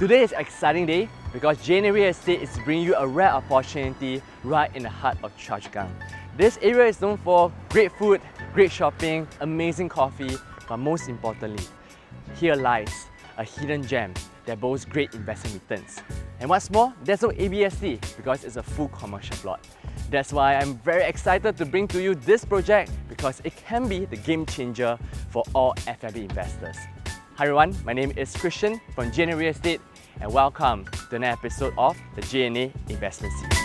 Today is an exciting day because JNA Estate is bringing you a rare opportunity right in the heart of Choa Chu Kang. This area is known for great food, great shopping, amazing coffee, but most importantly, here lies a hidden gem that boasts great investment returns. And what's more, there's no ABSD because it's a full commercial plot. That's why I'm very excited to bring to you this project because it can be the game changer for all F&B investors. Hi everyone, my name is Christian from JNA Real Estate and welcome to an episode of the JNA Investment Series.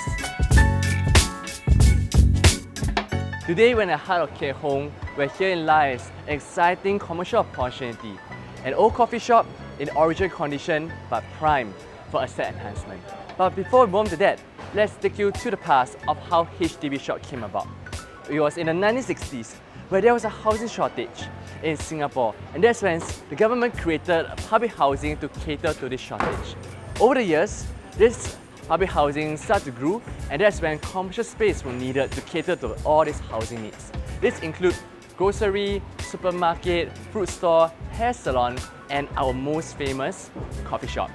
Today we're in the heart of Keat Hong, where herein lies an exciting commercial opportunity. An old coffee shop in original condition but prime for asset enhancement. But before we move on to that, let's take you to the past of how HDB shop came about. It was in the 1960s where there was a housing shortage in Singapore, and that's when the government created a public housing to cater to this shortage. Over the years, this public housing started to grow, and that's when commercial space was needed to cater to all these housing needs. This includes grocery, supermarket, fruit store, hair salon, and our most famous coffee shop.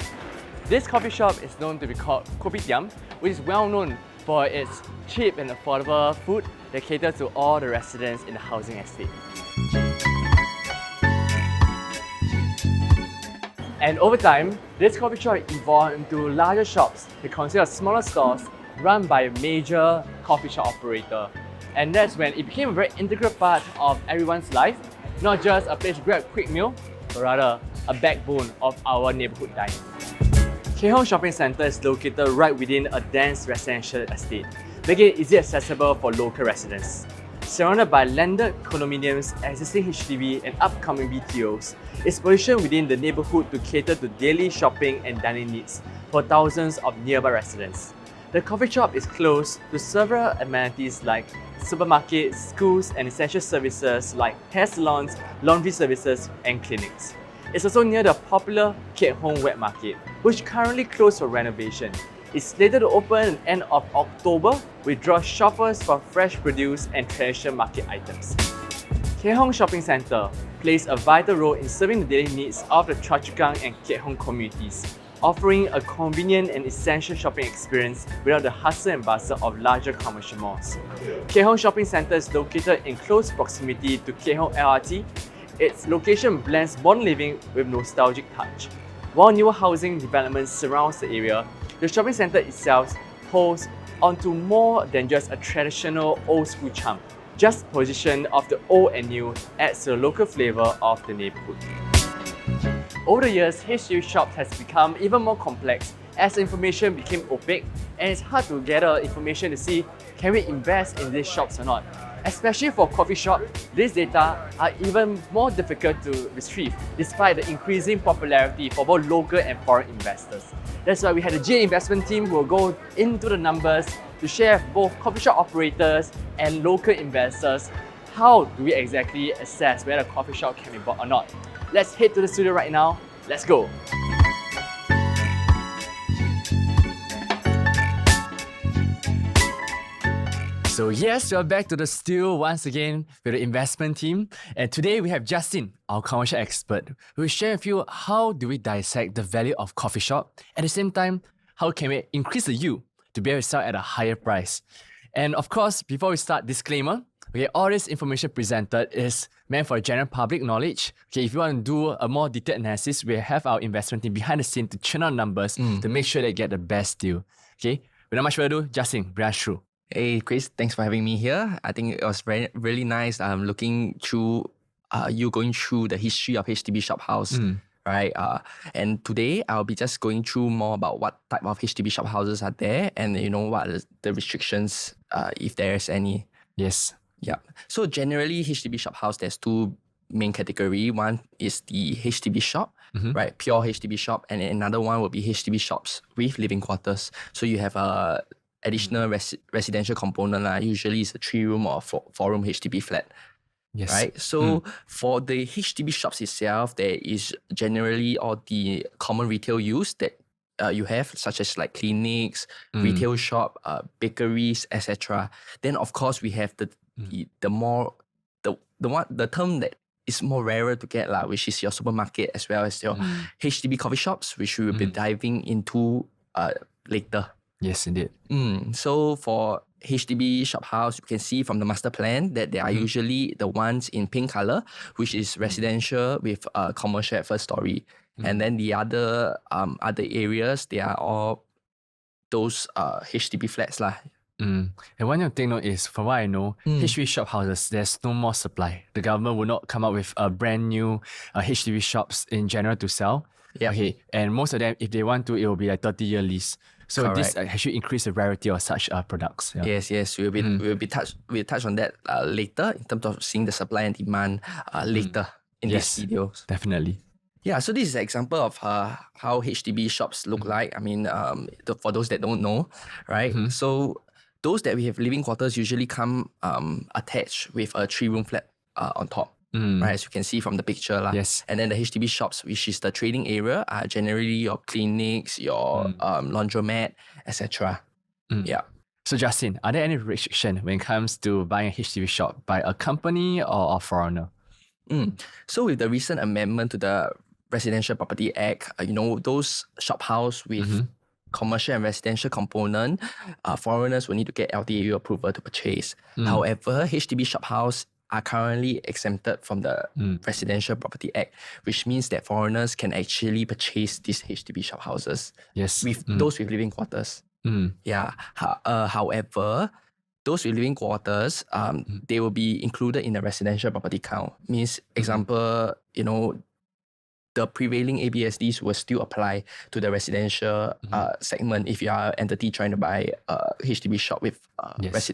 This coffee shop is known to be called Kopitiam, which is well known for its cheap and affordable food that caters to all the residents in the housing estate. And over time, this coffee shop evolved into larger shops that consist of smaller stores run by a major coffee shop operator. And that's when it became a very integral part of everyone's life, not just a place to grab a quick meal, but rather a backbone of our neighborhood dining. Keat Hong Shopping Centre is located right within a dense residential estate, making it easily accessible for local residents. Surrounded by landed condominiums, existing HDB and upcoming BTOs, it's positioned within the neighborhood to cater to daily shopping and dining needs for thousands of nearby residents. The coffee shop is close to several amenities like supermarkets, schools and essential services like hair salons, laundry services and clinics. It's also near the popular Keat Hong Wet Market, which currently closed for renovation. It's slated to open at the end of October, which draws shoppers for fresh produce and traditional market items. Keat Hong Shopping Centre plays a vital role in serving the daily needs of the Choa Chu Kang and Keat Hong communities, offering a convenient and essential shopping experience without the hustle and bustle of larger commercial malls. Keat Hong Shopping Centre is located in close proximity to Keat Hong LRT. Its location blends modern living with nostalgic touch. While newer housing developments surrounds the area, the shopping centre itself holds onto more than just a traditional old school charm. Just position of the old and new adds to the local flavour of the neighbourhood. Over the years, HDB shops has become even more complex as information became opaque and it's hard to gather information to see can we invest in these shops or not. Especially for coffee shop, these data are even more difficult to retrieve despite the increasing popularity for both local and foreign investors. That's why we had a JNA investment team who will go into the numbers to share with both coffee shop operators and local investors how do we exactly assess whether a coffee shop can be bought or not. Let's head to the studio right now. Let's go! So yes, we're back to the studio once again with the investment team. And today we have Justin, our commercial expert, who will share with you how do we dissect the value of coffee shop. At the same time, how can we increase the yield to be able to sell at a higher price. And of course, before we start, disclaimer, okay, all this information presented is meant for general public knowledge. Okay, if you want to do a more detailed analysis, we have our investment team behind the scene to churn out numbers to make sure they get the best deal. Okay, without much further ado, Justin, bring us through. Hey Chris, thanks for having me here. I think it was really nice looking through you going through the history of HDB Shop House, right? And today I'll be just going through more about what type of HDB shop houses are there and what are the restrictions if there's any. Yes. Yeah. So generally HDB shop house, there's two main category. One is the HDB shop, right? Pure HDB shop, and another one will be HDB shops with living quarters. So you have a additional residential component, usually it's a 3-room or 4-room HDB flat. Yes. Right? So for the HDB shops itself, there is generally all the common retail use that you have, such as like clinics, retail shop, bakeries, etc. Then of course we have the term that is more rarer to get, which is your supermarket as well as your HDB coffee shops, which we will be diving into later. Yes, indeed. So for HDB shop house, you can see from the master plan that they are usually the ones in pink color, which is residential with commercial at first story. And then the other areas, they are all those HDB flats lah. And one thing to take note is, from what I know, HDB shop houses, there's no more supply. The government will not come up with a brand new HDB shops in general to sell. Yeah. Okay. And most of them, if they want to, it will be like 30-year lease. So Correct. this actually increase the rarity of such products. Yeah. Yes. We'll touch on that later in terms of seeing the supply and demand later in this video. Definitely. Yeah, so this is an example of how HDB shops look like. I mean, for those that don't know, right? So those that we have living quarters usually come attached with a 3-room flat on top. Right, as you can see from the picture. Yes. And then the HDB shops, which is the trading area, are generally your clinics, your laundromat, etc. Yeah. So Justin, are there any restriction when it comes to buying a HDB shop by a company or a foreigner? So with the recent amendment to the Residential Property Act, those shop house with commercial and residential component, foreigners will need to get LTAU approval to purchase. However, HDB shop house are currently exempted from the Residential Property Act, which means that foreigners can actually purchase these HDB shop houses. Yes. With those with living quarters. Yeah. However, those with living quarters, they will be included in the residential property count. Means, example, the prevailing ABSDs will still apply to the residential segment if you are an entity trying to buy a HDB shop with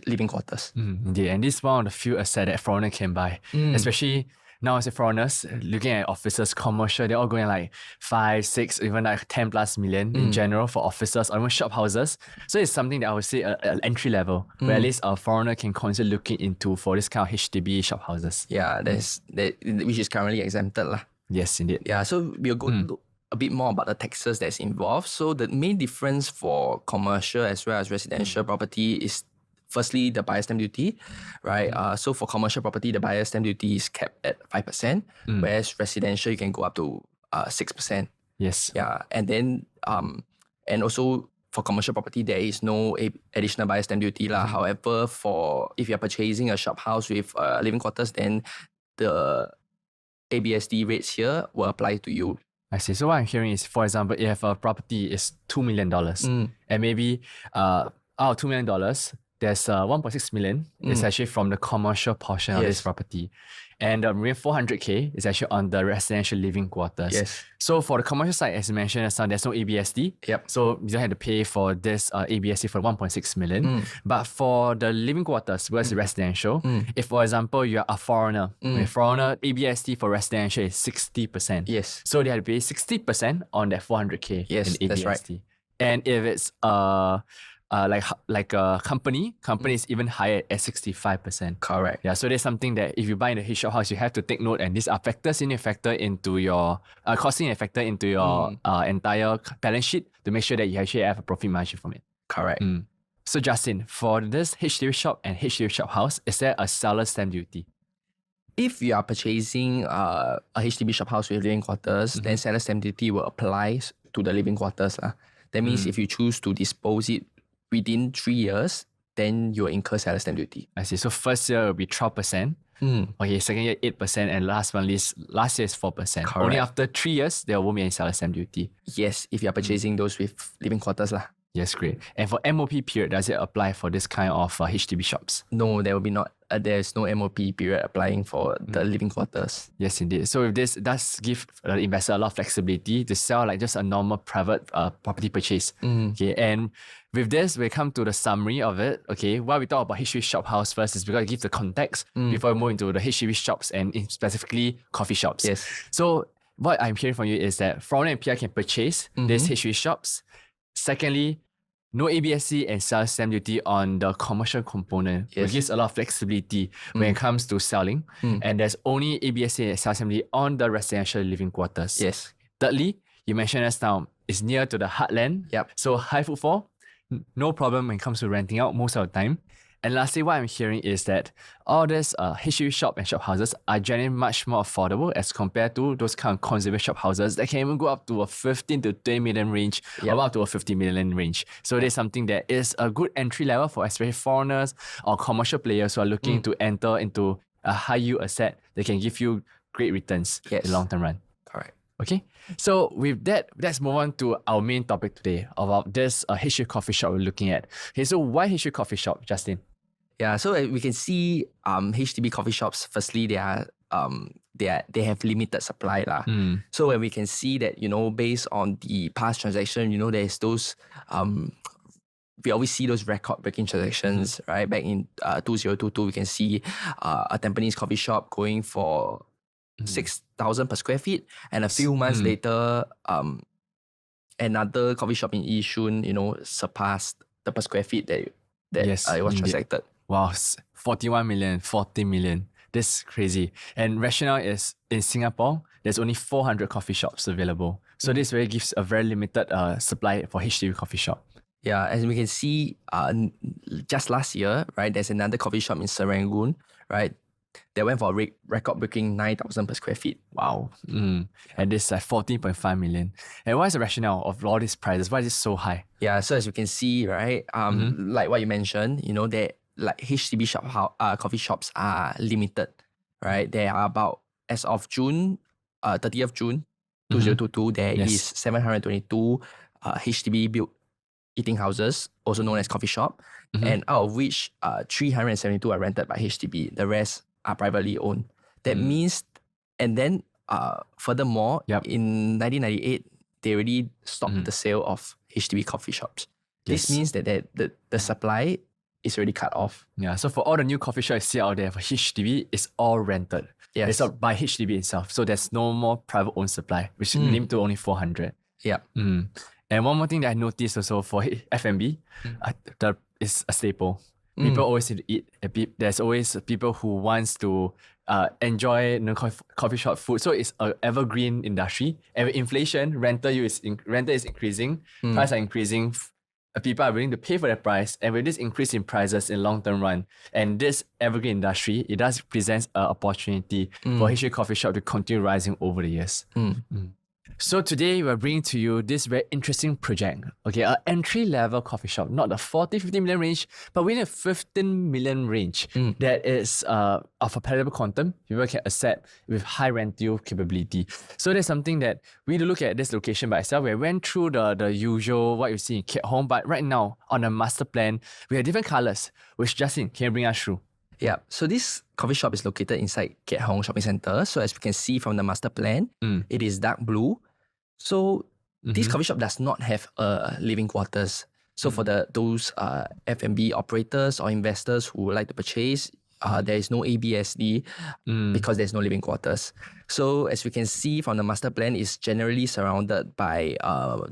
living quarters. Indeed, and this is one of the few assets that foreigner can buy. Especially now as foreigners, looking at offices, commercial, they're all going like 5, 6, even like 10 plus million in general for offices or even shop houses. So it's something that I would say an entry level, where at least a foreigner can consider looking into for this kind of HDB shop houses. Yeah, which is currently exempted lah. Yes, indeed. Yeah, so we'll go look a bit more about the taxes that's involved. So the main difference for commercial as well as residential property is firstly the buyer stamp duty, right? So for commercial property, the buyer stamp duty is capped at 5%, whereas residential you can go up to 6%. Yes. Yeah, and then and also for commercial property there is no additional buyer stamp duty lah. However, if you're purchasing a shop house with living quarters, then the ABSD rates here will apply to you. I see. So what I'm hearing is, for example, if a property is $2 million and maybe out of $2 million, there's 1.6 million is actually from the commercial portion of this property. And the remaining 400k is actually on the residential living quarters. Yes. So for the commercial side, as you mentioned, there's no ABSD. Yep. So you don't have to pay for this ABSD for 1.6 million. But for the living quarters, whereas residential, if for example you are a foreigner, foreigner ABSD for residential is 60%. Yes. So they have to pay 60% on that 400k in ABSD. That's right. And if it's like a company is even higher at 65%. Correct. Yeah, so there's something that if you buy in a shop house, you have to take note, and these are factors in a factor into your costing and factor into your entire balance sheet to make sure that you actually have a profit margin from it. Correct. So Justin, for this HDB shop and HDB shop house, is there a seller stamp duty? If you are purchasing a HDB shop house with living quarters, then seller stamp duty will apply to the living quarters lah. That means if you choose to dispose it within 3 years, then you'll incur seller stamp duty. I see. So first year will be 12%. Okay, second year 8%, and last year is 4%. Correct. Only after 3 years, there won't be any seller stamp duty. Yes, if you are purchasing those with living quarters lah. Yes, great. And for MOP period, does it apply for this kind of HDB shops? No, there will be not. There's no MOP period applying for the living quarters. Yes, indeed. So if this does give the investor a lot of flexibility to sell like just a normal private property purchase. Okay, and with this, we come to the summary of it. Okay, why we talk about HDB shop house first is because it gives the context before we move into the HDB shops and specifically coffee shops. Yes. So what I'm hearing from you is that foreigner and PR can purchase these HDB shops. Secondly, no ABSD and seller stamp duty on the commercial component, which gives a lot of flexibility when it comes to selling. And there's only ABSD and seller stamp duty on the residential living quarters. Yes. Thirdly, you mentioned as now, it's near to the heartland. Yep. So high footfall, no problem when it comes to renting out most of the time. And lastly, what I'm hearing is that all these HDB shop and shop houses are generally much more affordable as compared to those kind of conservative shop houses that can even go up to a 15 to 20 million range or up to a 50 million range. So there's something that is a good entry level for especially foreigners or commercial players who are looking to enter into a high yield asset that can give you great returns in the long term run. Correct. Okay, so with that, let's move on to our main topic today about this HDB coffee shop we're looking at. Okay, so why HDB coffee shop, Justin? Yeah, so we can see HDB coffee shops. Firstly, they have limited supply lah. So when we can see that, you know, based on the past transaction, you know, there's those we always see those record-breaking transactions, right? Back in 2022, we can see a Tampines coffee shop going for 6,000 per square feet, and a few months later, another coffee shop in Yishun, you know, surpassed the per square feet that it was transacted. Wow, 41 million, 40 million. That's crazy. And rationale is in Singapore, there's only 400 coffee shops available. So this really gives a very limited supply for HDB coffee shop. Yeah, as we can see, just last year, right, there's another coffee shop in Serangoon, right? They went for a record-breaking 9,000 per square feet. Wow. And this is like 14.5 million. And what is the rationale of all these prices? Why is it so high? Yeah, so as you can see, right, like what you mentioned, you know, that like HDB coffee shops are limited, right? There are about, as of June, 30th June 2022, there is 722 HDB built eating houses, also known as coffee shop, and out of which 372 are rented by HDB. The rest are privately owned. That means, and then furthermore, in 1998, they already stopped the sale of HDB coffee shops. This means that the supply is already cut off. Yeah, so for all the new coffee shops you see out there for HDB, it's all rented. Yes. It's not by HDB itself. So there's no more private owned supply, which is limited to only 400. Yeah. And one more thing that I noticed also for F&B, is a staple. People always need to eat. There's always people who wants to enjoy coffee shop food. So it's an evergreen industry. And with inflation, rental is increasing, prices are increasing. People are willing to pay for that price, and with this increase in prices in long-term run, and this evergreen industry, it does present an opportunity for HDB coffee shop to continue rising over the years. So today we're bringing to you this very interesting project. Okay, an entry-level coffee shop, not the 40, 50 million range, but within a 15 million range that is of a palatable quantum, people can accept with high rental capability. So there's something that we need to look at this location by itself. We went through the usual, what you see in Keat Hong, but right now on the master plan, we have different colors, which Justin, can you bring us through? Yeah, so this coffee shop is located inside Keat Hong Shopping Centre. So as we can see from the master plan, it is dark blue. So this coffee shop does not have living quarters. So for those F&B operators or investors who would like to purchase, there is no ABSD because there's no living quarters. So as we can see from the master plan, it's generally surrounded by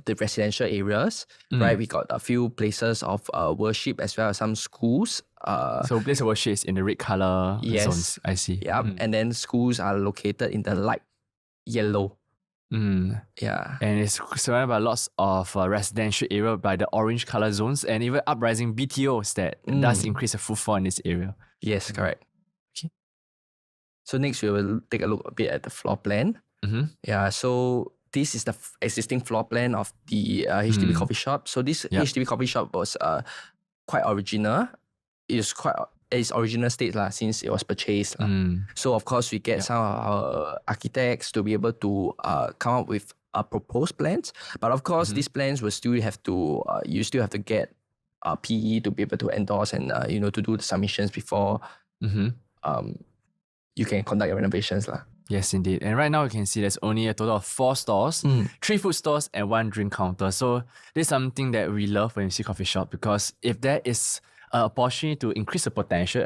the residential areas, right? We got a few places of worship as well as some schools. So place of worship is in the red color zones, I see. Yeah, and then schools are located in the light yellow. Yeah, and it's surrounded by lots of residential area by the orange color zones and even uprising BTOs that does increase the footfall in this area. Yes, correct. Okay. So next we will take a look a bit at the floor plan. Yeah, so this is the existing floor plan of the HDB coffee shop. So this HDB coffee shop was quite original. It's original state since it was purchased. So of course we get some of our architects to be able to come up with proposed plans. But of course these plans will still have to you still have to get PE to be able to endorse and to do the submissions before you can conduct your renovations . Yes, indeed. And right now you can see there's only a total of 4 stores, 3 food stores and 1 drink counter. So this is something that we love when you see coffee shop, because if there is an opportunity to increase the potential,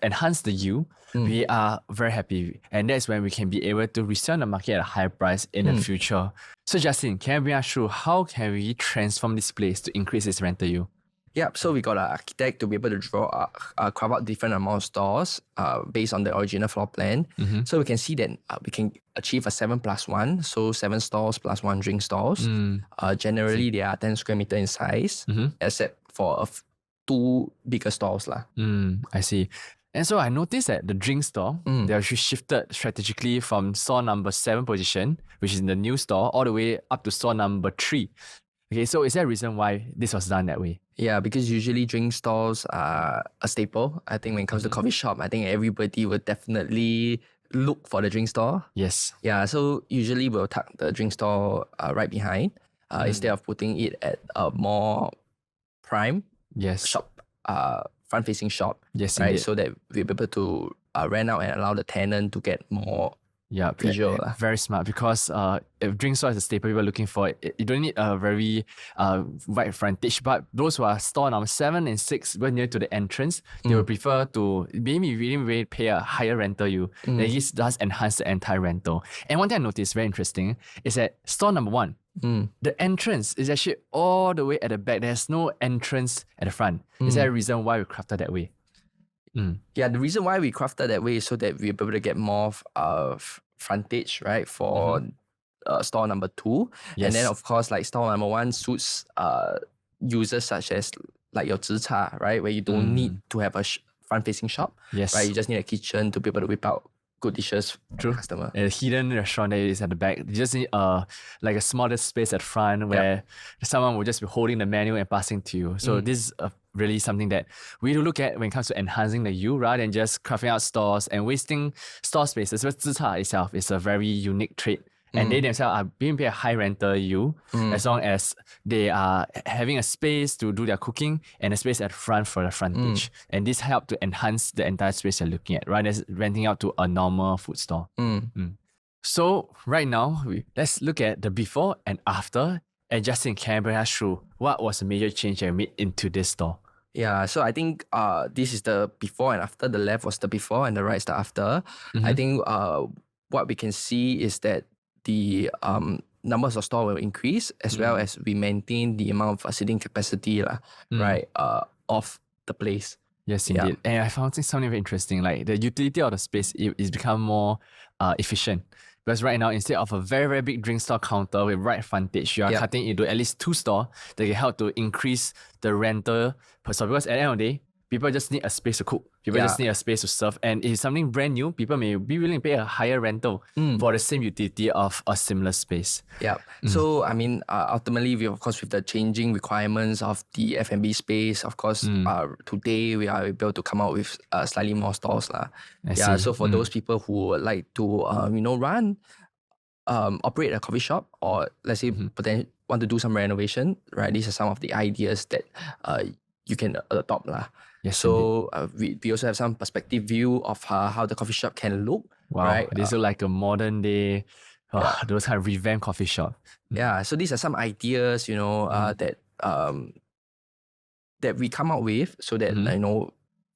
enhance the yield, we are very happy. And that's when we can be able to resell the market at a higher price in the future. So Justin, can you bring us through how can we transform this place to increase its rental yield? Yeah, so we got an architect to be able to carve out different amount of stores based on the original floor plan. So we can see that we can achieve a 7+1, so 7 stores plus 1 drink stores. Generally, they are 10 square meter in size, except for two bigger stores lah. I see. And so I noticed that the drink store, they actually shifted strategically from store number 7 position, which is in the new store, all the way up to store number 3. Okay, so is there a reason why this was done that way? Yeah, because usually drink stores are a staple. I think when it comes to coffee shop, I think everybody would definitely look for the drink store. Yes. Yeah, so usually we'll tuck the drink store right behind instead of putting it at a more prime shop, front-facing shop. Yes, right? indeed. So that we'll be able to rent out and allow the tenant to get more visual. Very smart, because if drink store is a staple people are looking for, you don't need a very wide frontage, but those who are store number 7 and 6 very near to the entrance, they would prefer to maybe really pay a higher rental you. This does enhance the entire rental. And one thing I noticed very interesting is that store number 1, the entrance is actually all the way at the back. There's no entrance at the front. Is there a reason why we crafted that way? Yeah, the reason why we crafted that way is so that we'll be able to get more frontage, right, for store number 2. Yes. And then, of course, like store number 1 suits users such as like your zi cha, right, where you don't need to have a front-facing shop. Yes. Right, you just need a kitchen to be able to whip out good dishes for the customer. A hidden restaurant that is at the back. You just need like a smaller space at front where someone will just be holding the menu and passing to you. So this is really something that we need to look at when it comes to enhancing the U rather than just crafting out stores and wasting store spaces. But zi cha itself is a very unique trait. And they themselves are being paid a high rental yield as long as they are having a space to do their cooking and a space at front for the frontage. And this helps to enhance the entire space you're looking at, rather than renting out to a normal food store. So right now, let's look at the before and after. And Justin, can you bring us through what was the major change that made into this store? Yeah, so I think this is the before and after. The left was the before and the right is the after. I think what we can see is that the numbers of store will increase as well as we maintain the amount of seating capacity right, of the place. Yes, indeed. And I found something very interesting, like the utility of the space is become more efficient. Because right now, instead of a very big drink store counter with right frontage, you are cutting into at least 2 stores that can help to increase the rental per store. Because at the end of the day, people just need a space to cook. People just need a space to serve. And if it's something brand new, people may be willing to pay a higher rental for the same utility of a similar space. Yeah. So, I mean, ultimately, we, of course, with the changing requirements of the F&B space, of course, today we are able to come out with slightly more stores. So for those people who would like to, operate a coffee shop, or let's say want to do some renovation, right? These are some of the ideas that you can adopt. Yes, so we also have some perspective view of how the coffee shop can look. Wow, right? This look like a modern day, those kind of revamped coffee shop. Yeah, so these are some ideas, that that we come up with, so that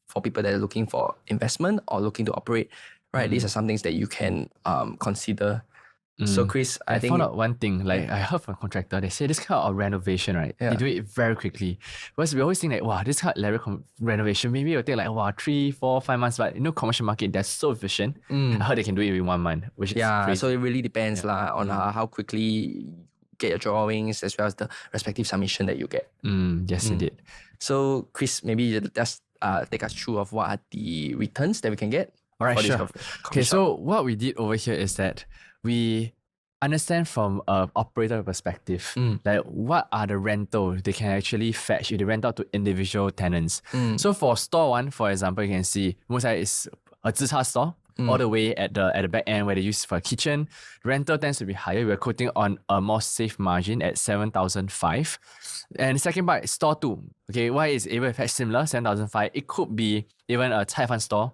for people that are looking for investment or looking to operate, right? These are some things that you can consider. So Chris, I think found out one thing, like I heard from a contractor, they say this kind of renovation, right? They do it very quickly. Because we always think like, wow, this kind of level renovation, maybe it'll take like 3, 4, 5 months, but commercial market, they're so efficient. I heard they can do it in 1 month, which is crazy. So it really depends on how quickly you get your drawings as well as the respective submission that you get. Yes, indeed. So Chris, maybe you just take us through of what are the returns that we can get. All right, sure. Okay, shop. So what we did over here is that we understand from an operator perspective, like what are the rental they can actually fetch if they rent out to individual tenants. So for store 1, for example, you can see most likely it's a zi cha store, all the way at the back end where they use for a kitchen. Rental tends to be higher. We're quoting on a more safe margin at 7,500. And the second part is store 2. Okay, why is able to fetch similar 7,500? It could be even a Cai Fan store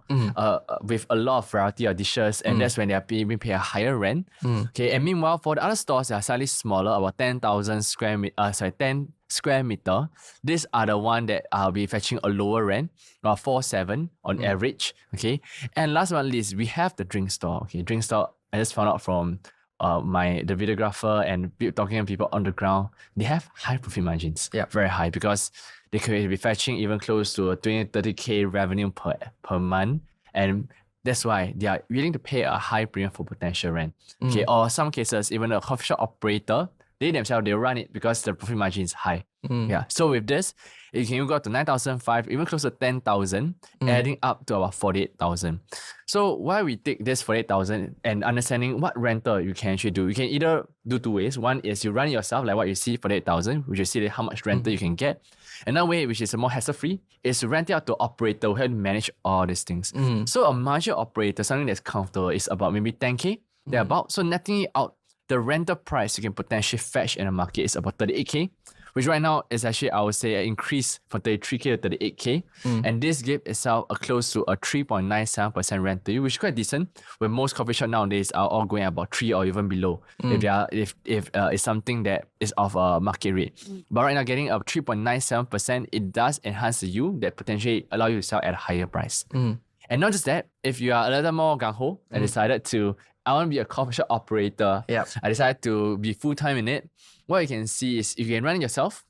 with a lot of variety of dishes, and that's when they are being paid a higher rent. Okay, and meanwhile for the other stores, they are slightly smaller, about 10,000 square meter. 10 square meter. These are the one that I'll be fetching a lower rent, about 4,700 on average. Okay, and last but not least, we have the drink store. Okay, drink store. I just found out from the videographer and talking to people on the ground, they have high profit margins. Very high, because they could be fetching even close to 20-30K revenue per month. And that's why they are willing to pay a high premium for potential rent. Okay, or some cases, even a coffee shop operator they themselves, they run it because the profit margin is high. Yeah. So with this, you can go up to 9,500, even close to 10,000, adding up to about 48,000. So why we take this 48,000 and understanding what rental you can actually do. You can either do two ways. One is you run it yourself, like what you see, 48,000, which you see how much rental you can get. Another way, which is more hassle-free, is to rent it out to operator who help manage all these things. So a marginal operator, something that's comfortable, is about maybe 10K, thereabout. So netting it out, the rental price you can potentially fetch in the market is about 38K, which right now is actually, I would say, an increase from 33K to 38K. And this gives itself a close to a 3.97% rent to you, which is quite decent, where most coffee shops nowadays are all going about 3 or even below, if it's something that is of a market rate. But right now, getting a 3.97%, it does enhance the yield that potentially allow you to sell at a higher price. And not just that, if you are a little more gung-ho and decided to, I want to be a coffee shop operator, I decided to be full-time in it, what you can see is you can run it yourself,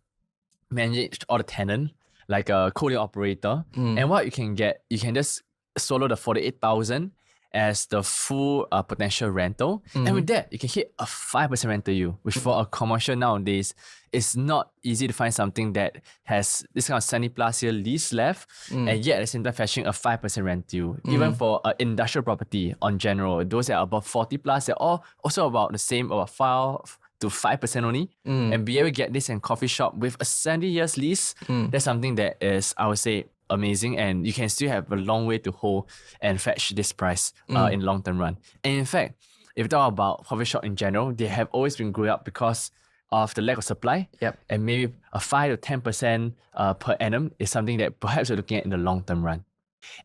manage all the tenant, like a co-living operator, and what you can get, you can just solo the 48,000 as the full potential rental. And with that, you can hit a 5% rental yield, which for a commercial nowadays, it's not easy to find something that has this kind of 70 plus year lease left, and yet at the same time fetching a 5% rent yield. Even for an industrial property on general, those that are above 40 plus, they're all also about the same, about 5 to 5% only, and be able to get this in coffee shop with a 70 years lease, that's something that is, I would say, amazing, and you can still have a long way to hold and fetch this price in long term run. And in fact, if you talk about coffee shop in general, they have always been growing up because of the lack of supply, and maybe a 5 to 10% per annum is something that perhaps you're looking at in the long term run.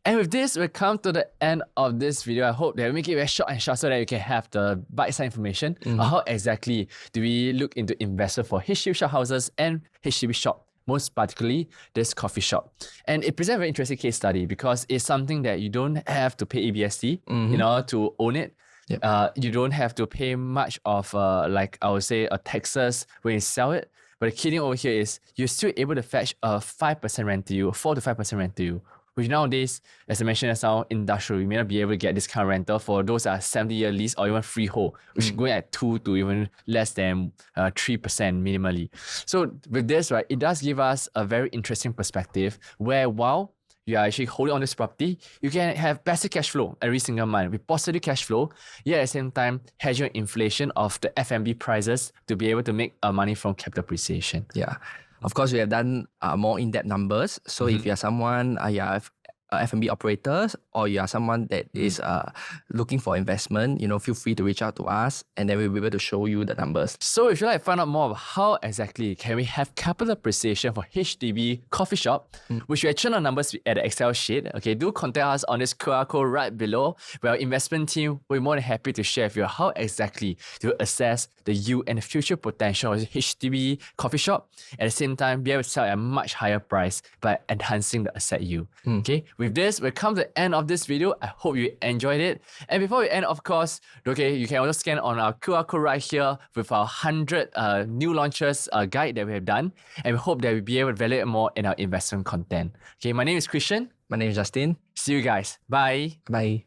And with this, we come to the end of this video. I hope that we make it very short and short so that you can have the bite-sized information on how exactly do we look into investment for HDB shop houses and HDB shop, most particularly this coffee shop. And it presents a very interesting case study because it's something that you don't have to pay ABSD in order to own it. You don't have to pay much of like I would say a taxes when you sell it. But the key thing over here is you're still able to fetch a 5% rent to you, 4 to 5% rent to you, which nowadays, as I mentioned just now, industrial, you may not be able to get this kind of rental for those that are 70-year lease or even freehold, which is going at 2 to even less than 3% minimally. So with this, right, it does give us a very interesting perspective where while you are actually holding on this property, you can have passive cash flow every single month with positive cash flow, yet at the same time hedging inflation of the F&B prices to be able to make money from capital appreciation. Yeah. Of course, we have done more in-depth numbers. So if you are someone, F&B operators, or you are someone that is looking for investment, feel free to reach out to us and then we'll be able to show you the numbers. So if you'd like to find out more of how exactly can we have capital appreciation for HDB coffee shop, which we actually know numbers at the Excel sheet, okay, do contact us on this QR code right below, where our investment team will be more than happy to share with you how exactly to assess the yield and the future potential of HDB coffee shop, at the same time be able to sell at a much higher price by enhancing the asset yield. Okay. With this, we come to the end of this video. I hope you enjoyed it. And before we end, of course, okay, you can also scan on our QR code right here with our 100 new launches guide that we have done. And we hope that we'll be able to evaluate more in our investment content. Okay, my name is Christian. My name is Justin. See you guys. Bye. Bye.